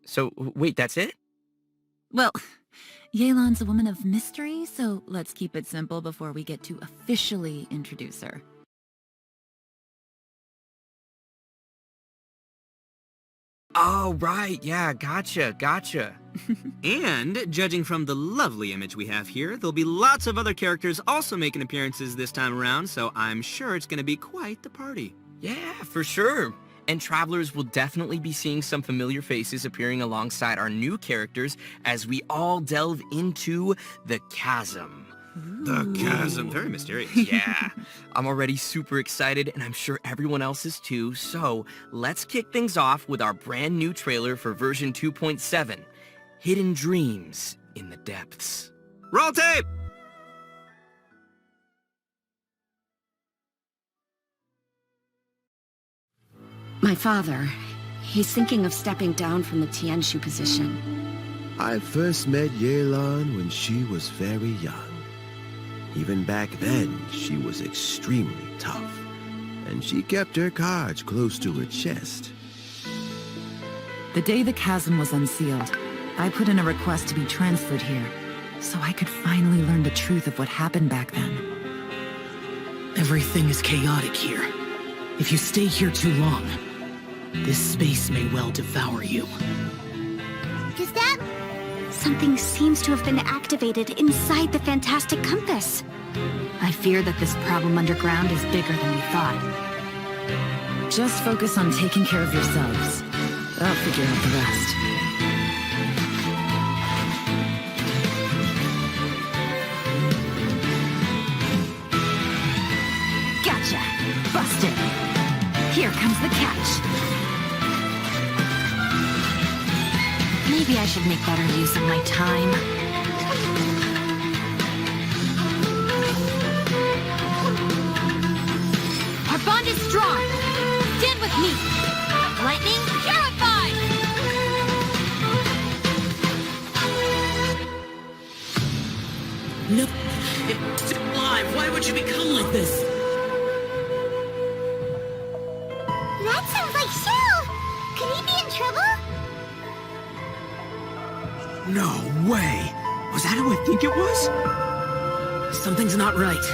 So, wait, that's it? Well, Yelan's a woman of mystery, so let's keep it simple before we get to officially introduce her. Oh, right. Yeah, gotcha. And, judging from the lovely image we have here, there'll be lots of other characters also making appearances this time around, so I'm sure it's gonna be quite the party. Yeah, for sure. And travelers will definitely be seeing some familiar faces appearing alongside our new characters as we all delve into the chasm. The chasm, very mysterious. Yeah, I'm already super excited, and I'm sure everyone else is too. So let's kick things off with our brand new trailer for version 2.7, Hidden Dreams in the Depths. Roll tape! My father, he's thinking of stepping down from the Tianshu position. I first met Yelan when she was very young. Even back then, she was extremely tough, and she kept her cards close to her chest. The day the chasm was unsealed, I put in a request to be transferred here, so I could finally learn the truth of what happened back then. Everything is chaotic here. If you stay here too long, this space may well devour you. Is that... Something seems to have been activated inside the Fantastic Compass. I fear that this problem underground is bigger than we thought. Just focus on taking care of yourselves. I'll figure out the rest. Gotcha! Busted! Here comes the catch. Maybe I should make better use of my time. Our bond is strong. Stand with me. Lightning, purify! No, it's alive. Why would you become like this? That sounds like Shell! Could he be in trouble? No way! Was that who I think it was? Something's not right.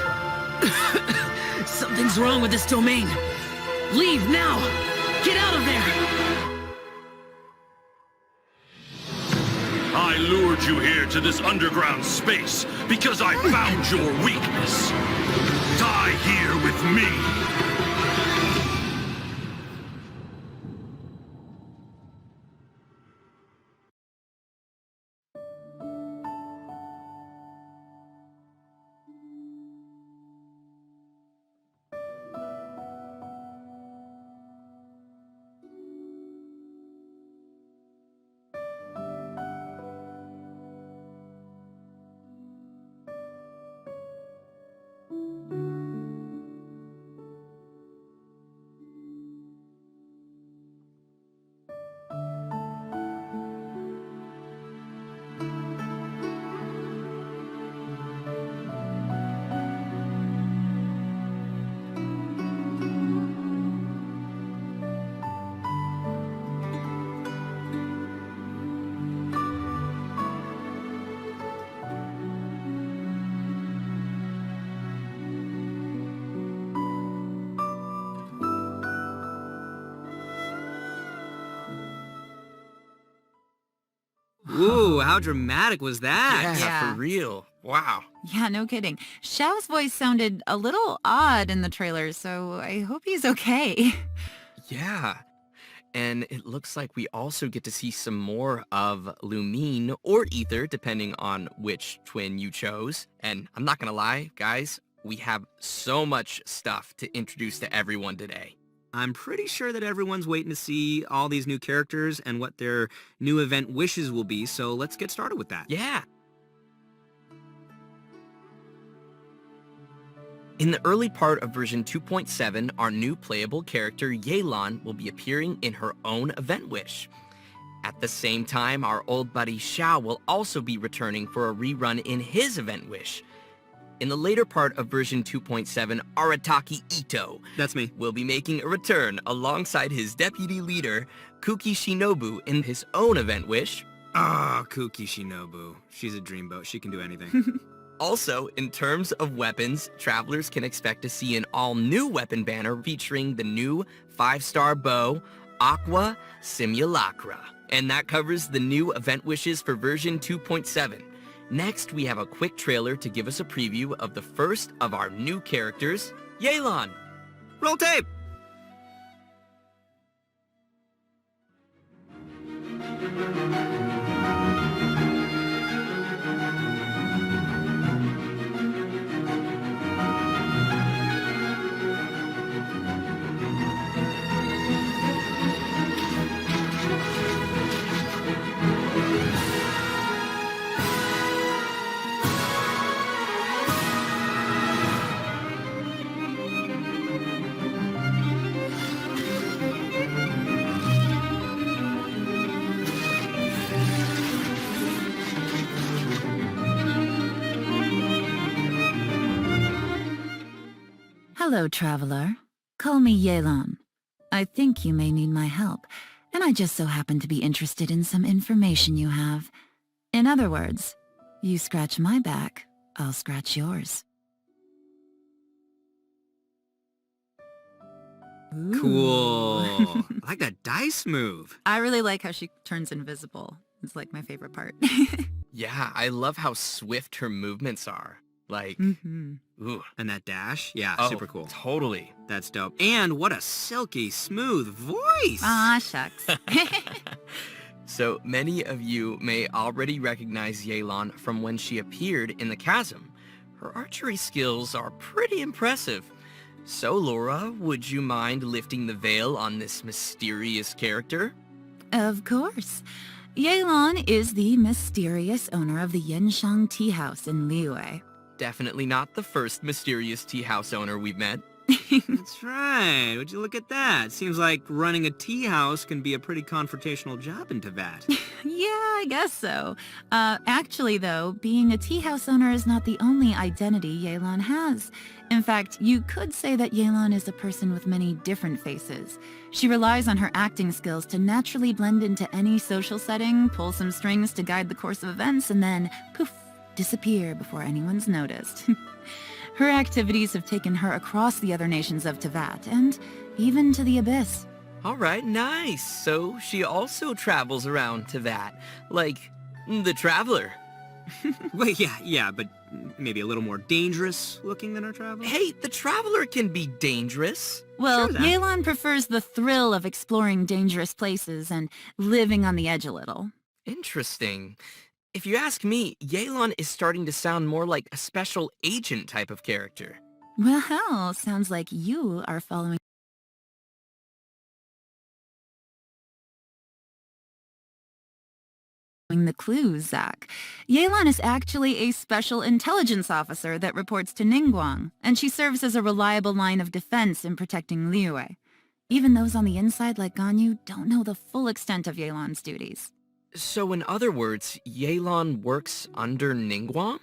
Something's wrong with this domain. Leave now! Get out of there! I lured you here to this underground space because I found your weakness. Die here with me. Ooh, how dramatic was that? Yeah. For real. Wow. Yeah, no kidding. Xiao's voice sounded a little odd in the trailer, so I hope he's okay. Yeah. And it looks like we also get to see some more of Lumine or Ether, depending on which twin you chose. And I'm not gonna lie, guys, we have so much stuff to introduce to everyone today. I'm pretty sure that everyone's waiting to see all these new characters and what their new event wishes will be, so let's get started with that. Yeah. In the early part of version 2.7, our new playable character, Yelan, will be appearing in her own event wish. At the same time, our old buddy Xiao will also be returning for a rerun in his event wish. In the later part of version 2.7, Arataki Ito That's me. will be making a return alongside his deputy leader, Kuki Shinobu in his own event wish. Ah, Kuki Shinobu. She's a dreamboat. She can do anything. Also, in terms of weapons, travelers can expect to see an all-new weapon banner featuring the new 5-star bow, Aqua Simulacra. And that covers the new event wishes for version 2.7. Next, we have a quick trailer to give us a preview of the first of our new characters, Yelan. Roll tape! Hello, traveler. Call me Yelan. I think you may need my help, and I just so happen to be interested in some information you have. In other words, you scratch my back, I'll scratch yours. Cool. I like that dice move. I really like how she turns invisible. It's like my favorite part. Yeah, I love how swift her movements are. Like, ooh. And that dash? Yeah, Oh, super cool. Totally. That's dope. And what a silky, smooth voice! Aw, shucks. So many of you may already recognize Yelan from when she appeared in the chasm. Her archery skills are pretty impressive. So Laura, would you mind lifting the veil on this mysterious character? Of course. Yelan is the mysterious owner of the Yenshang Tea House in Liyue. Definitely not the first mysterious tea house owner we've met. That's right. Would you look at that? Seems like running a tea house can be a pretty confrontational job in Teyvat. Yeah, I guess so. Actually, though, being a tea house owner is not the only identity Yelan has. In fact, you could say that Yelan is a person with many different faces. She relies on her acting skills to naturally blend into any social setting, pull some strings to guide the course of events, and then, poof, disappear before anyone's noticed. Her activities have taken her across the other nations of Teyvat, and even to the Abyss. All right, nice. So she also travels around Teyvat, like the Traveler. Wait, yeah, but maybe a little more dangerous looking than our traveler? Hey, the Traveler can be dangerous. Well, Sure then. Yelan prefers the thrill of exploring dangerous places and living on the edge a little. Interesting. If you ask me, Yelan is starting to sound more like a special agent type of character. Well, sounds like you are following the clues, Zach. Yelan is actually a special intelligence officer that reports to Ningguang, and she serves as a reliable line of defense in protecting Liyue. Even those on the inside like Ganyu don't know the full extent of Yelan's duties. So in other words, Yelan works under Ningguang?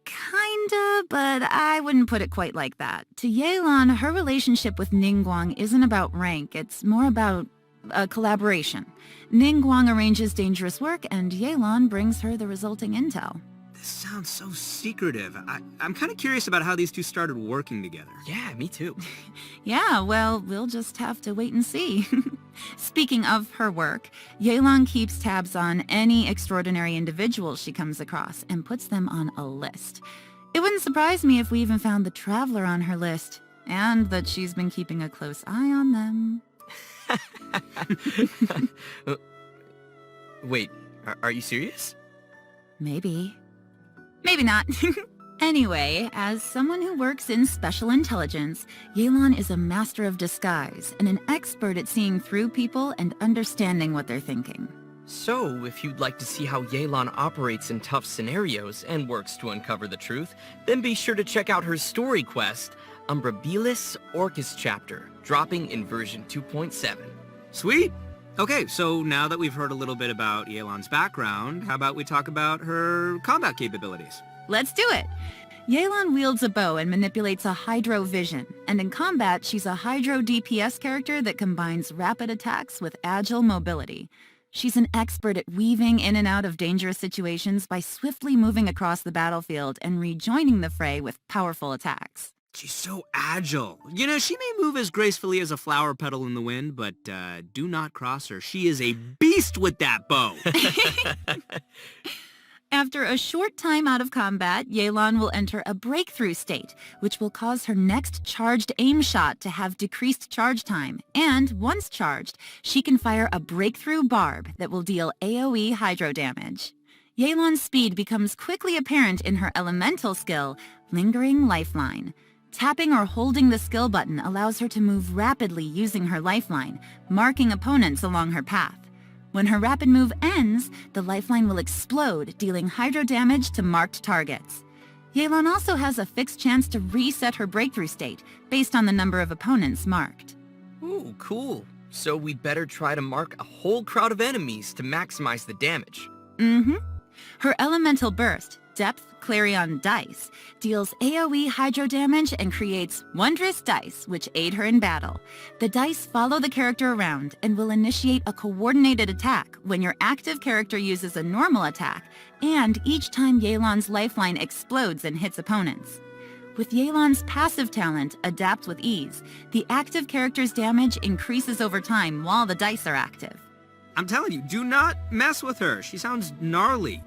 Kinda, but I wouldn't put it quite like that. To Yelan, her relationship with Ningguang isn't about rank, it's more about a collaboration. Ningguang arranges dangerous work, and Yelan brings her the resulting intel. This sounds so secretive. I'm kind of curious about how these two started working together. Yeah, me too. Yeah, well, we'll just have to wait and see. Speaking of her work, Yelan keeps tabs on any extraordinary individuals she comes across and puts them on a list. It wouldn't surprise me if we even found the Traveler on her list, and that she's been keeping a close eye on them. Wait, are you serious? Maybe. Maybe not. Anyway, as someone who works in special intelligence, Yelan is a master of disguise and an expert at seeing through people and understanding what they're thinking. So, if you'd like to see how Yelan operates in tough scenarios and works to uncover the truth, then be sure to check out her story quest, Umbrabilis Orcus Chapter, dropping in version 2.7. Sweet! Okay, so now that we've heard a little bit about Yelan's background, how about we talk about her combat capabilities? Let's do it! Yelan wields a bow and manipulates a Hydro Vision, and in combat, she's a Hydro DPS character that combines rapid attacks with agile mobility. She's an expert at weaving in and out of dangerous situations by swiftly moving across the battlefield and rejoining the fray with powerful attacks. She's so agile. You know, she may move as gracefully as a flower petal in the wind, but do not cross her. She is a beast with that bow. After a short time out of combat, Yelan will enter a breakthrough state, which will cause her next charged aim shot to have decreased charge time. And once charged, she can fire a breakthrough barb that will deal AoE hydro damage. Yelan's speed becomes quickly apparent in her elemental skill, Lingering Lifeline. Tapping or holding the skill button allows her to move rapidly using her lifeline, marking opponents along her path. When her rapid move ends, the lifeline will explode, dealing hydro damage to marked targets. Yelan also has a fixed chance to reset her breakthrough state, based on the number of opponents marked. Ooh, cool. So we'd better try to mark a whole crowd of enemies to maximize the damage. Mm-hmm. Her elemental burst, Depth Clarion Dice, deals AoE hydro damage and creates wondrous dice which aid her in battle. The dice follow the character around and will initiate a coordinated attack when your active character uses a normal attack and each time Yelan's lifeline explodes and hits opponents. With Yelan's passive talent, Adapt with Ease, the active character's damage increases over time while the dice are active. I'm telling you, do not mess with her. She sounds gnarly.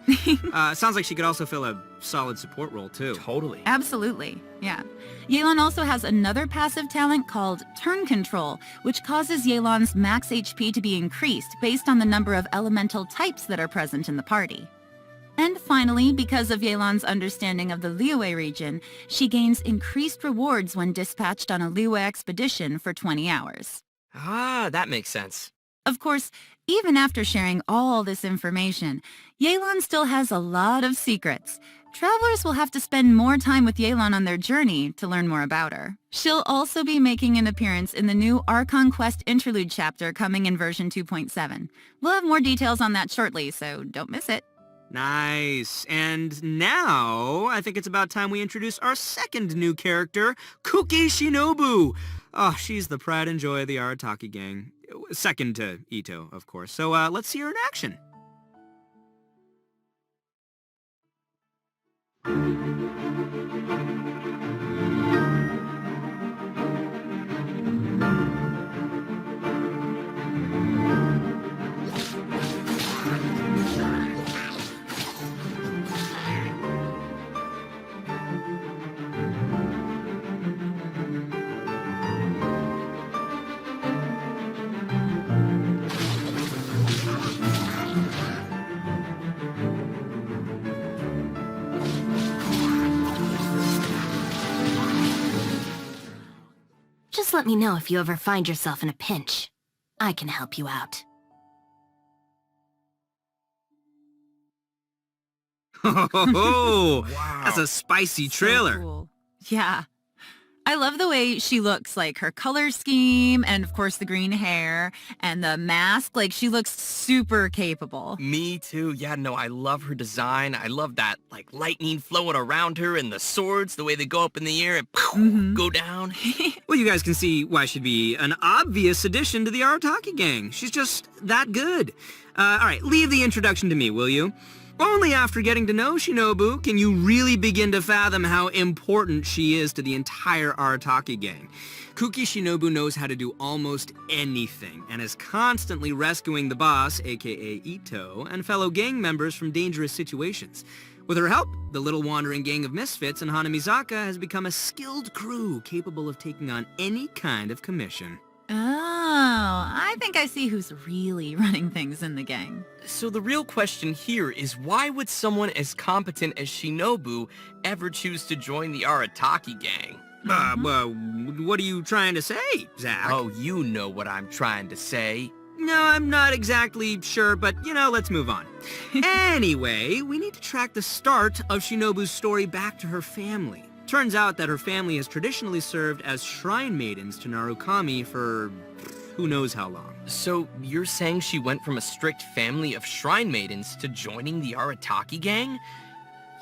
Sounds like she could also fill a solid support role, too. Totally. Absolutely, yeah. Yelan also has another passive talent called Turn Control, which causes Yelan's max HP to be increased based on the number of elemental types that are present in the party. And finally, because of Yelan's understanding of the Liyue region, she gains increased rewards when dispatched on a Liyue expedition for 20 hours. Ah, that makes sense. Of course, even after sharing all this information, Yelan still has a lot of secrets. Travelers will have to spend more time with Yelan on their journey to learn more about her. She'll also be making an appearance in the new Archon Quest Interlude chapter coming in version 2.7. We'll have more details on that shortly, so don't miss it. Nice. And now, I think it's about time we introduce our second new character, Kuki Shinobu. Oh, she's the pride and joy of the Arataki gang. Second to Ito, of course. So let's see her in action. Just let me know if you ever find yourself in a pinch. I can help you out. Oh, Wow. that's a spicy So trailer. cool. Yeah. I love the way she looks, like her color scheme and of course the green hair and the mask. Like she looks super capable. Me too. Yeah, no, I love her design. I love that, like, lightning flowing around her and the swords, the way they go up in the air and go down. Well, you guys can see why she'd be an obvious addition to the Arataki gang. She's just that good. All right, leave the introduction to me, will you? Only after getting to know Shinobu can you really begin to fathom how important she is to the entire Arataki gang. Kuki Shinobu knows how to do almost anything and is constantly rescuing the boss, aka Ito, and fellow gang members from dangerous situations. With her help, the little wandering gang of misfits in Hanamizaka has become a skilled crew capable of taking on any kind of commission. Oh, I think I see who's really running things in the gang. So the real question here is, why would someone as competent as Shinobu ever choose to join the Arataki gang? Well, what are you trying to say, Zach? Oh, you know what I'm trying to say. No, I'm not exactly sure, but, let's move on. Anyway, we need to track the start of Shinobu's story back to her family. Turns out that her family has traditionally served as shrine maidens to Narukami for who knows how long. So you're saying she went from a strict family of shrine maidens to joining the Arataki gang?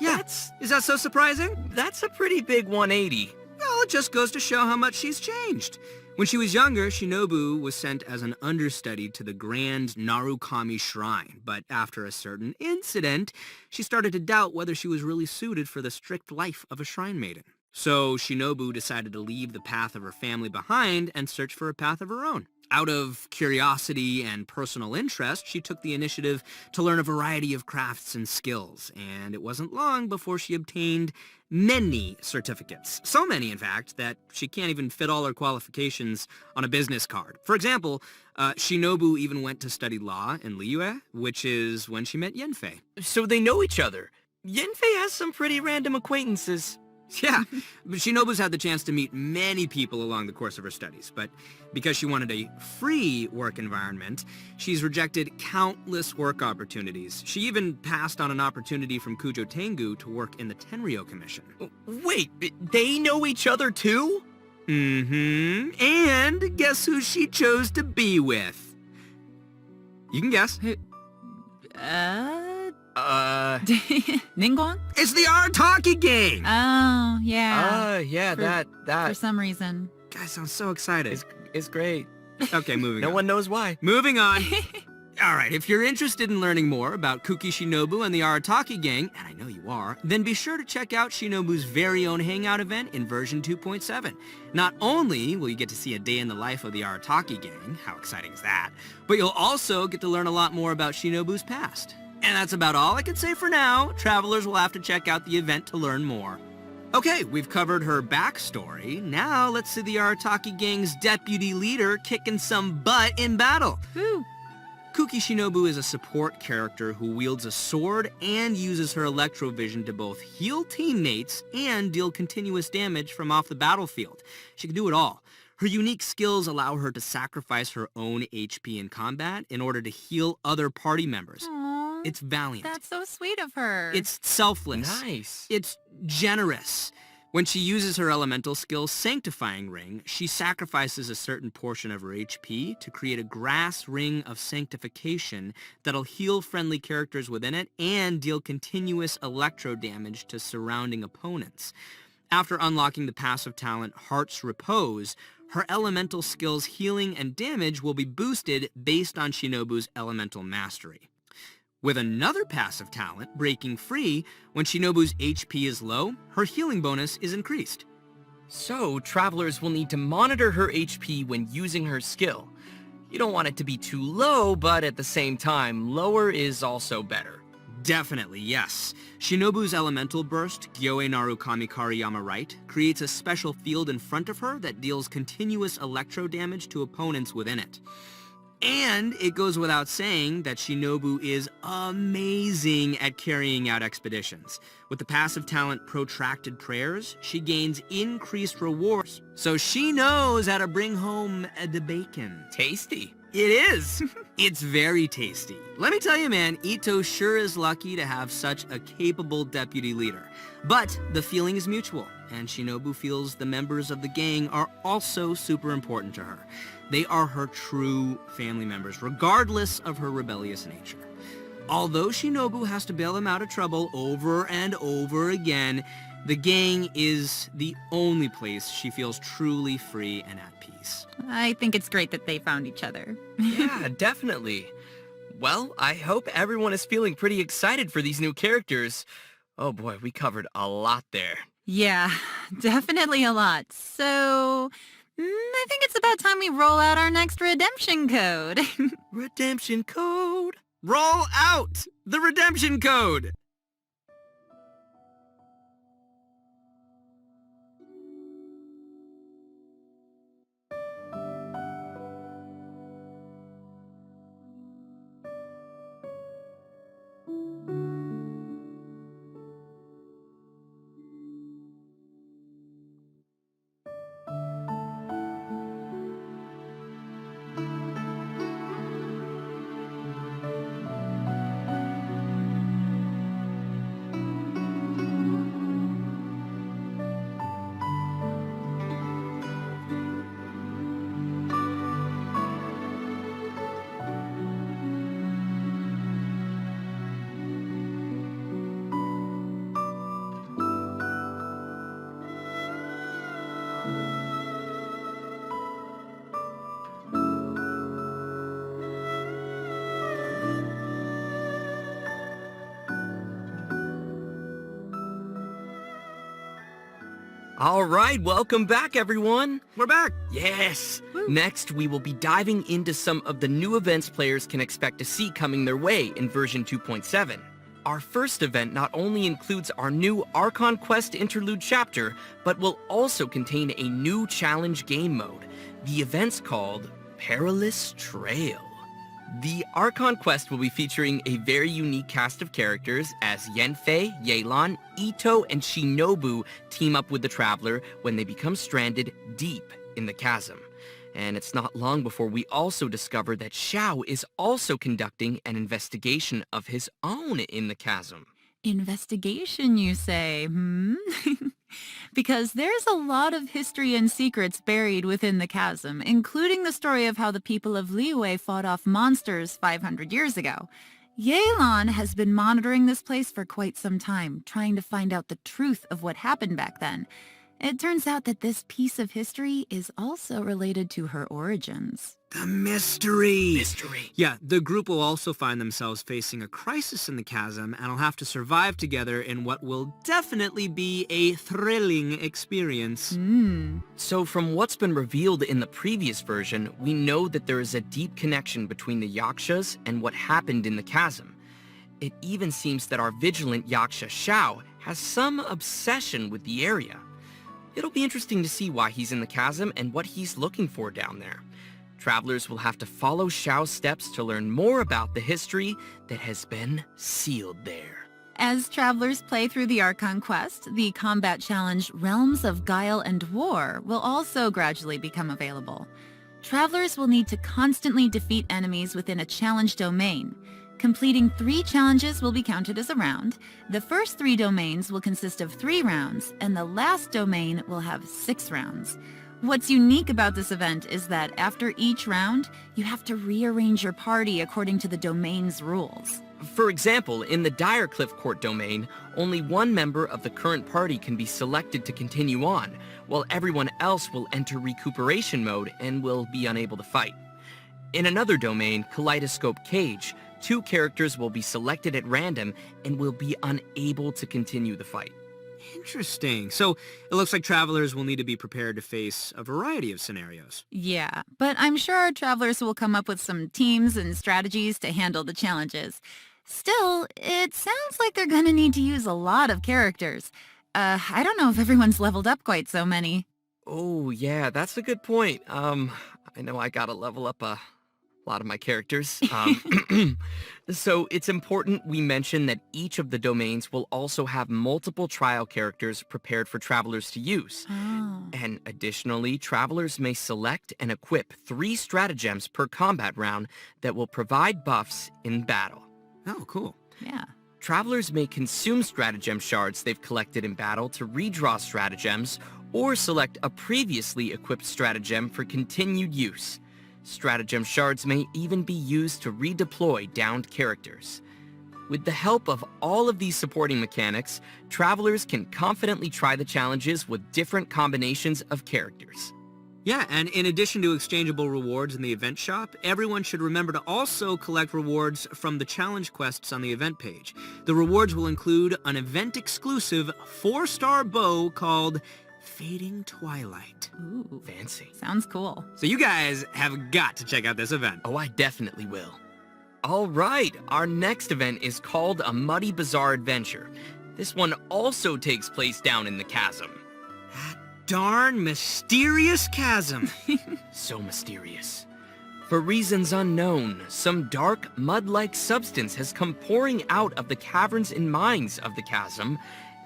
Yeah, is that so surprising? That's a pretty big 180. Well, it just goes to show how much she's changed. When she was younger, Shinobu was sent as an understudy to the Grand Narukami Shrine, but after a certain incident, she started to doubt whether she was really suited for the strict life of a shrine maiden. So Shinobu decided to leave the path of her family behind and search for a path of her own. Out of curiosity and personal interest, she took the initiative to learn a variety of crafts and skills, and it wasn't long before she obtained many certificates. So many, in fact, that she can't even fit all her qualifications on a business card. For example, Shinobu even went to study law in Liyue, which is when she met Yanfei. So they know each other. Yanfei has some pretty random acquaintances. Yeah, but Shinobu's had the chance to meet many people along the course of her studies, but because she wanted a free work environment, she's rejected countless work opportunities. She even passed on an opportunity from Kujo Tengu to work in the Tenryou Commission. Wait, they know each other too? Mm-hmm. And guess who she chose to be with? You can guess. Ningguang? It's the Arataki gang! Oh, yeah. Yeah, For- that For some reason. Guys, I'm so excited. is great. Okay, moving No on. one knows why. Moving on. All right, if you're interested in learning more about Kuki Shinobu and the Arataki gang, and I know you are, then be sure to check out Shinobu's very own hangout event in version 2.7. Not only will you get to see a day in the life of the Arataki gang, how exciting is that, but you'll also get to learn a lot more about Shinobu's past. And that's about all I can say for now. Travelers will have to check out the event to learn more. Okay, we've covered her backstory. Now let's see the Arataki gang's deputy leader kicking some butt in battle. Woo. Kuki Shinobu is a support character who wields a sword and uses her electrovision to both heal teammates and deal continuous damage from off the battlefield. She can do it all. Her unique skills allow her to sacrifice her own HP in combat in order to heal other party members. Aw, It's valiant. that's so sweet of her. It's selfless. Nice. It's generous. When she uses her elemental skill, Sanctifying Ring, she sacrifices a certain portion of her HP to create a grass ring of sanctification that'll heal friendly characters within it and deal continuous electro damage to surrounding opponents. After unlocking the passive talent Heart's Repose, her elemental skill's healing and damage will be boosted based on Shinobu's elemental mastery. With another passive talent, Breaking Free, when Shinobu's HP is low, her healing bonus is increased. So, travelers will need to monitor her HP when using her skill. You don't want it to be too low, but at the same time, lower is also better. Definitely, yes. Shinobu's elemental burst, Gyoe Narukami Kariyama Right, creates a special field in front of her that deals continuous electro damage to opponents within it. And it goes without saying that Shinobu is amazing at carrying out expeditions. With the passive talent Protracted Prayers, she gains increased rewards. So she knows how to bring home the bacon. Tasty. It is. It's very tasty. Let me tell you, man, Ito sure is lucky to have such a capable deputy leader. But the feeling is mutual, and Shinobu feels the members of the gang are also super important to her. They are her true family members, regardless of her rebellious nature. Although Shinobu has to bail them out of trouble over and over again, the gang is the only place she feels truly free and at peace. I think it's great that they found each other. Yeah, definitely. Well, I hope everyone is feeling pretty excited for these new characters. Oh boy, we covered a lot there. Yeah, definitely a lot. So, I think it's about time we roll out our next redemption code. Redemption code. Roll out the redemption code! All right, welcome back, everyone. We're back. Yes. Next, we will be diving into some of the new events players can expect to see coming their way in version 2.7. Our first event not only includes our new Archon Quest interlude chapter, but will also contain a new challenge game mode. The event's called Perilous Trail. The Archon Quest will be featuring a very unique cast of characters as Yanfei, Yelan, Ito, and Shinobu team up with the Traveler when they become stranded deep in the chasm. And it's not long before we also discover that Xiao is also conducting an investigation of his own in the chasm. Investigation, you say, Because there's a lot of history and secrets buried within the chasm, including the story of how the people of Liyue fought off monsters 500 years ago. Yelan has been monitoring this place for quite some time, trying to find out the truth of what happened back then. It turns out that this piece of history is also related to her origins. The mystery. Mystery. Yeah, the group will also find themselves facing a crisis in the chasm and will have to survive together in what will definitely be a thrilling experience. So from what's been revealed in the previous version, we know that there is a deep connection between the Yakshas and what happened in the chasm. It even seems that our vigilant Yaksha Xiao has some obsession with the area. It'll be interesting to see why he's in the chasm and what he's looking for down there. Travelers will have to follow Xiao's steps to learn more about the history that has been sealed there. As travelers play through the Archon Quest, the combat challenge Realms of Guile and War will also gradually become available. Travelers will need to constantly defeat enemies within a challenge domain. Completing 3 challenges will be counted as a round. The first 3 domains will consist of 3 rounds, and the last domain will have 6 rounds. What's unique about this event is that after each round, you have to rearrange your party according to the domain's rules. For example, in the Direcliff Court domain, only one member of the current party can be selected to continue on, while everyone else will enter recuperation mode and will be unable to fight. In another domain, Kaleidoscope Cage, 2 characters will be selected at random and will be unable to continue the fight. Interesting. So it looks like travelers will need to be prepared to face a variety of scenarios. Yeah, but I'm sure our travelers will come up with some teams and strategies to handle the challenges. Still, it sounds like they're gonna need to use a lot of characters. I don't know if everyone's leveled up quite so many. Oh, yeah, that's a good point. I know I gotta level up a lot of my characters. So it's important we mention that each of the domains will also have multiple trial characters prepared for travelers to use. Oh. And additionally, travelers may select and equip 3 stratagems per combat round that will provide buffs in battle. Oh, cool. Yeah. Travelers may consume stratagem shards they've collected in battle to redraw stratagems, or select a previously equipped stratagem for continued use. Stratagem shards may even be used to redeploy downed characters. With the help of all of these supporting mechanics, travelers can confidently try the challenges with different combinations of characters. Yeah, and in addition to exchangeable rewards in the event shop, everyone should remember to also collect rewards from the challenge quests on the event page. The rewards will include an event-exclusive 4-star bow called Fading Twilight. Ooh, Fancy. sounds cool. So you guys have got to check out this event. Oh, I definitely will. All right, our next event is called A Muddy Bazaar Adventure. This one also takes place down in the chasm. That darn mysterious chasm. So mysterious. For reasons unknown, some dark, mud-like substance has come pouring out of the caverns and mines of the chasm,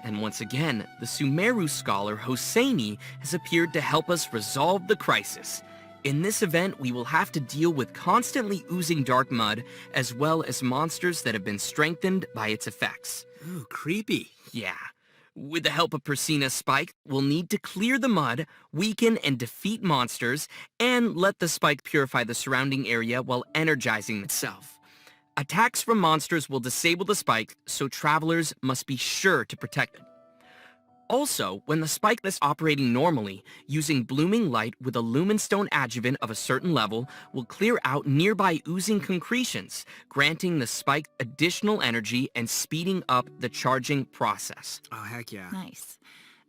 and once again, the Sumeru scholar Hosseini has appeared to help us resolve the crisis. In this event, we will have to deal with constantly oozing dark mud, as well as monsters that have been strengthened by its effects. Ooh, creepy. Yeah. With the help of Persina's Spike, we'll need to clear the mud, weaken and defeat monsters, and let the spike purify the surrounding area while energizing itself. Attacks from monsters will disable the spike, so travelers must be sure to protect it. Also, when the spike is operating normally, using blooming light with a lumenstone adjuvant of a certain level will clear out nearby oozing concretions, granting the spike additional energy and speeding up the charging process. Oh, heck yeah. Nice.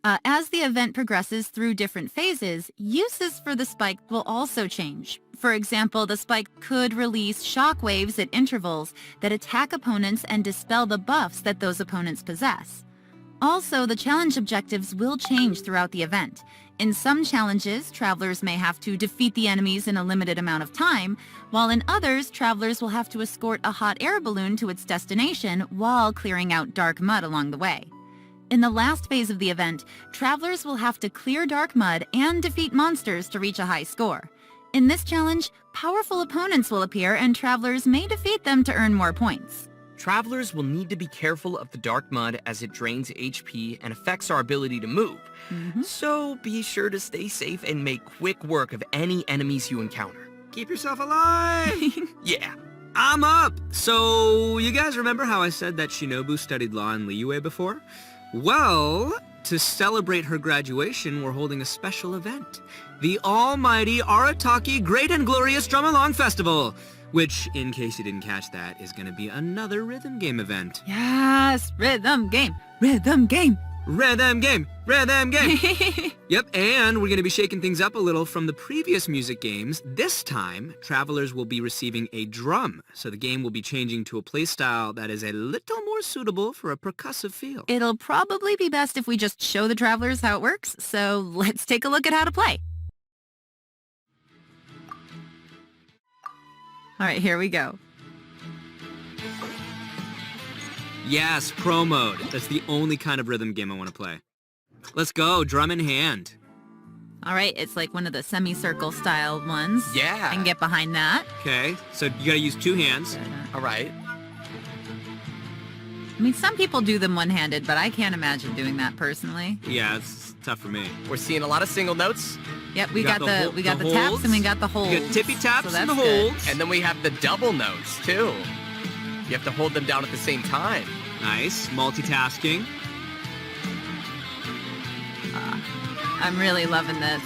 As the event progresses through different phases, uses for the spike will also change. For example, the spike could release shockwaves at intervals that attack opponents and dispel the buffs that those opponents possess. Also, the challenge objectives will change throughout the event. In some challenges, travelers may have to defeat the enemies in a limited amount of time, while in others, travelers will have to escort a hot air balloon to its destination while clearing out dark mud along the way. In the last phase of the event, travelers will have to clear dark mud and defeat monsters to reach a high score. In this challenge, powerful opponents will appear and travelers may defeat them to earn more points. Travelers will need to be careful of the dark mud as it drains HP and affects our ability to move. So be sure to stay safe and make quick work of any enemies you encounter. Keep yourself alive! Yeah. I'm up! So, you guys remember how I said that Shinobu studied law in Liyue before? Well, to celebrate her graduation, we're holding a special event. The almighty Arataki Great and Glorious Drum-Along Festival, which, in case you didn't catch that, is gonna be another rhythm game event. Yes, rhythm game, rhythm game. Rhythm game! Rhythm game! Yep, and we're gonna be shaking things up a little from the previous music games. This time, travelers will be receiving a drum, so the game will be changing to a playstyle that is a little more suitable for a percussive feel. It'll probably be best if we just show the travelers how it works, so let's take a look at how to play. All right, here we go. Yes, pro mode. That's the only kind of rhythm game I want to play. Let's go, drum in hand. All right, it's like one of the semicircle style ones. Yeah. I can get behind that. Okay, so you gotta use two hands. All right. I mean, some people do them one-handed, but I can't imagine doing that personally. Yeah, it's tough for me. We're seeing a lot of single notes. Yep, we We got got the the taps holds. and we got the holds. You got tippy taps so and the that's good. holds. And then we have the double notes, too. You have to hold them down at the same time. Nice, multitasking. I'm really loving this.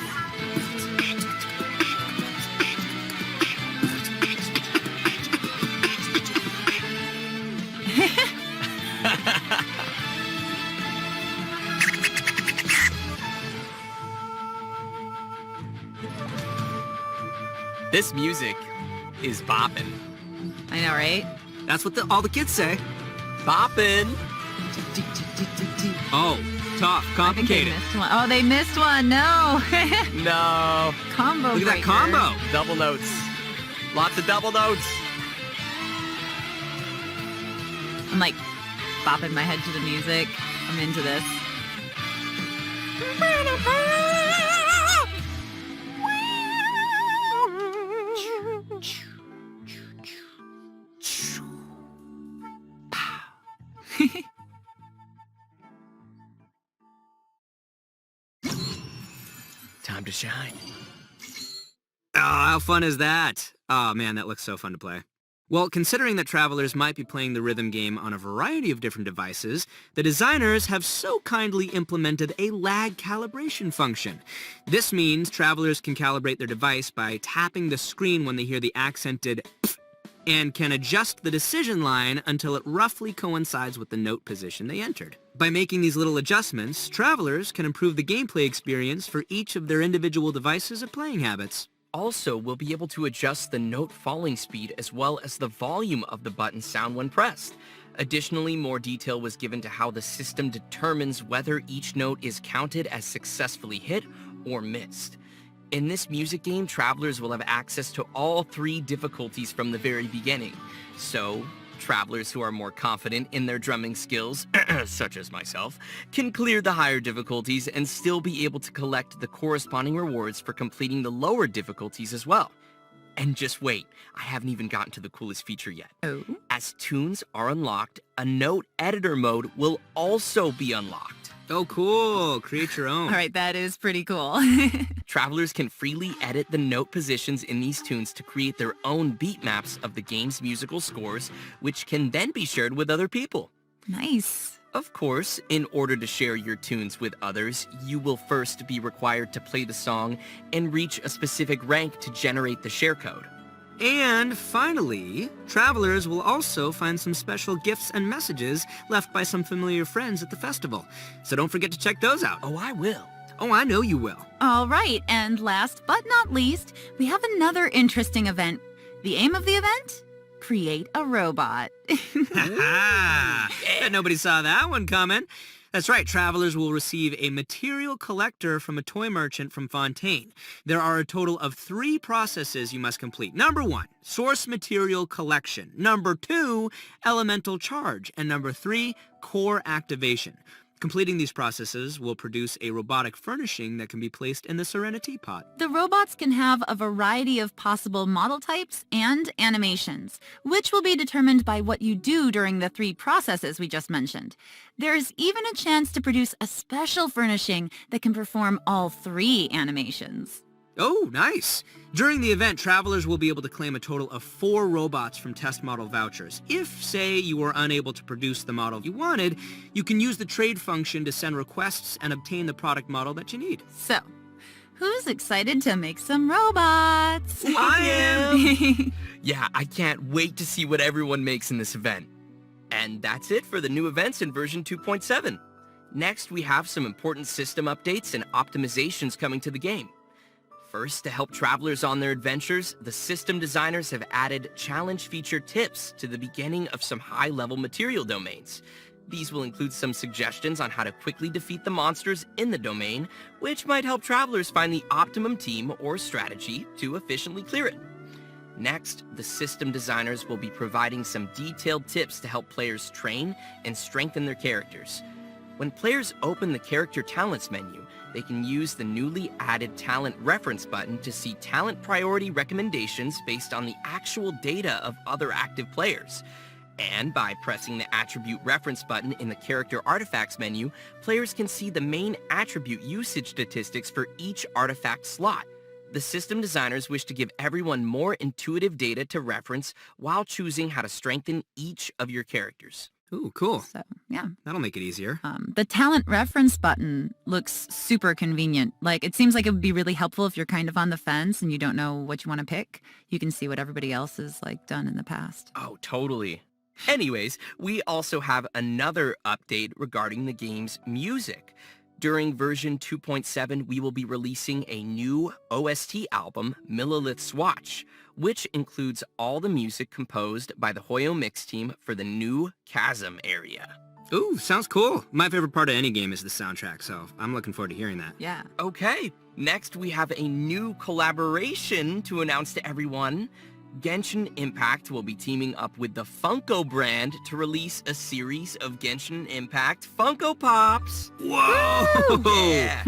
This music is bopping. I know, right? That's what all the kids say. Bopping. Oh, tough, I think they complicated. missed one. Oh, they missed one. No. No. Combo Look at that breaker. combo. Double notes. Lots of double notes. I'm like bopping my head to the music. I'm into this. Time to shine. Oh, how fun is that? Oh man, that looks so fun to play. Well, considering that travelers might be playing the rhythm game on a variety of different devices, the designers have so kindly implemented a lag calibration function. This means travelers can calibrate their device by tapping the screen when they hear the accented pf, and can adjust the decision line until it roughly coincides with the note position they entered. By making these little adjustments, travelers can improve the gameplay experience for each of their individual devices and playing habits. Also, we'll be able to adjust the note falling speed as well as the volume of the button sound when pressed. Additionally, more detail was given to how the system determines whether each note is counted as successfully hit or missed. In this music game, travelers will have access to all 3 difficulties from the very beginning. So, travelers who are more confident in their drumming skills, such as myself, can clear the higher difficulties and still be able to collect the corresponding rewards for completing the lower difficulties as well. And just wait, I haven't even gotten to the coolest feature yet. Oh. As tunes are unlocked, a note editor mode will also be unlocked. Oh, cool. Create your own. All right, that is pretty cool. Travelers can freely edit the note positions in these tunes to create their own beat maps of the game's musical scores, which can then be shared with other people. Nice. Of course, in order to share your tunes with others, you will first be required to play the song and reach a specific rank to generate the share code. And finally, travelers will also find some special gifts and messages left by some familiar friends at the festival. So don't forget to check those out. Oh, I will. Oh, I know you will. All right, and last but not least, we have another interesting event. The aim of the event? Create a robot. Ha! Bet nobody saw that one coming. That's right, travelers will receive a material collector from a toy merchant from Fontaine. There are a total of 3 processes you must complete. Number 1, source material collection. Number 2, elemental charge. And number 3, core activation. Completing these processes will produce a robotic furnishing that can be placed in the Serenity Pod. The robots can have a variety of possible model types and animations, which will be determined by what you do during the 3 processes we just mentioned. There's even a chance to produce a special furnishing that can perform all 3 animations. Oh, nice. During the event, travelers will be able to claim a total of 4 robots from test model vouchers. If, say, you were unable to produce the model you wanted, you can use the trade function to send requests and obtain the product model that you need. So, who's excited to make some robots? I am! Yeah, I can't wait to see what everyone makes in this event. And that's it for the new events in version 2.7. Next, we have some important system updates and optimizations coming to the game. First, to help travelers on their adventures, the system designers have added challenge feature tips to the beginning of some high-level material domains. These will include some suggestions on how to quickly defeat the monsters in the domain, which might help travelers find the optimum team or strategy to efficiently clear it. Next, the system designers will be providing some detailed tips to help players train and strengthen their characters. When players open the Character Talents menu, they can use the newly added Talent Reference button to see talent priority recommendations based on the actual data of other active players. And by pressing the Attribute Reference button in the Character Artifacts menu, players can see the main attribute usage statistics for each artifact slot. The system designers wish to give everyone more intuitive data to reference while choosing how to strengthen each of your characters. Ooh, cool. So, yeah. That'll make it easier. The talent reference button looks super convenient. Like, it seems like it would be really helpful if you're kind of on the fence and you don't know what you want to pick. You can see what everybody else has, like, done in the past. Oh, totally. Anyways, we also have another update regarding the game's music. During version 2.7, we will be releasing a new OST album, Millilith's Watch, which includes all the music composed by the Hoyo Mix team for the new Chasm area. Ooh, sounds cool. My favorite part of any game is the soundtrack, so I'm looking forward to hearing that. Yeah. Okay, next we have a new collaboration to announce to everyone. Genshin Impact will be teaming up with the Funko brand to release a series of Genshin Impact Funko Pops. Whoa! Yeah.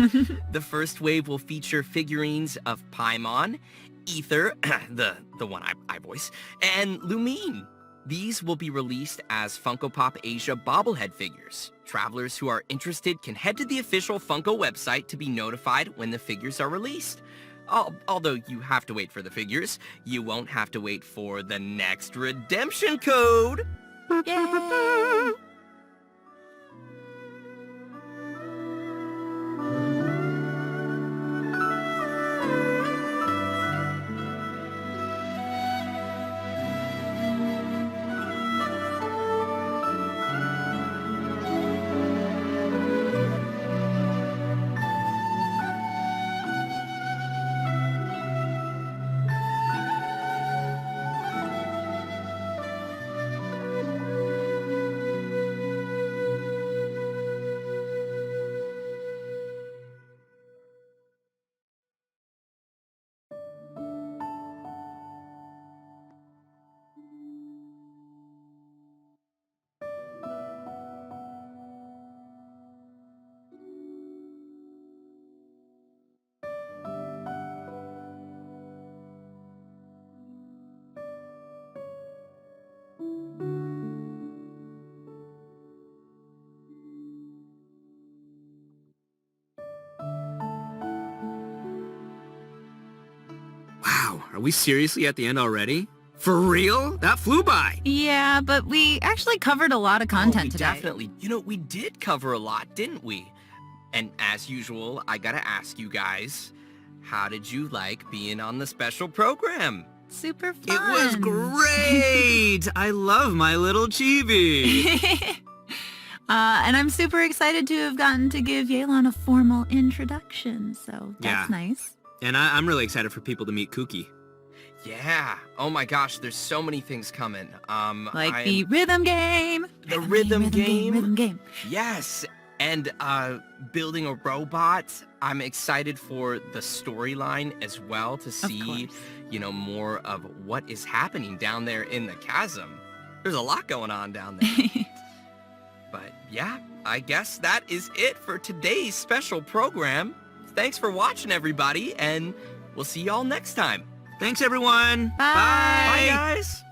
The first wave will feature figurines of Paimon, Ether, the one I voice, and Lumine. These will be released as Funko Pop Asia bobblehead figures. Travelers who are interested can head to the official Funko website to be notified when the figures are released. Although you have to wait for the figures, you won't have to wait for the next redemption code. Yay! Wow, are we seriously at the end already? For real? That flew by. Yeah, but we actually covered a lot of content we today. Definitely. We did cover a lot, didn't we? And as usual, I gotta ask you guys, how did you like being on the special program? super It fun. was great! I love my little chibi. And I'm super excited to have gotten to give Yelan a formal introduction, so that's Yeah. nice. And I'm really excited for people to meet Kuki. Yeah. Oh my gosh, there's so many things coming. Like the rhythm game. The rhythm game? Rhythm game. Yes, and building a robot. I'm excited for the storyline as well to see, course. more of what is happening down there in the chasm. There's a lot going on down there. But yeah, I guess that is it for today's special program. Thanks for watching, everybody, and we'll see y'all next time. Thanks, everyone. Bye. Bye, guys.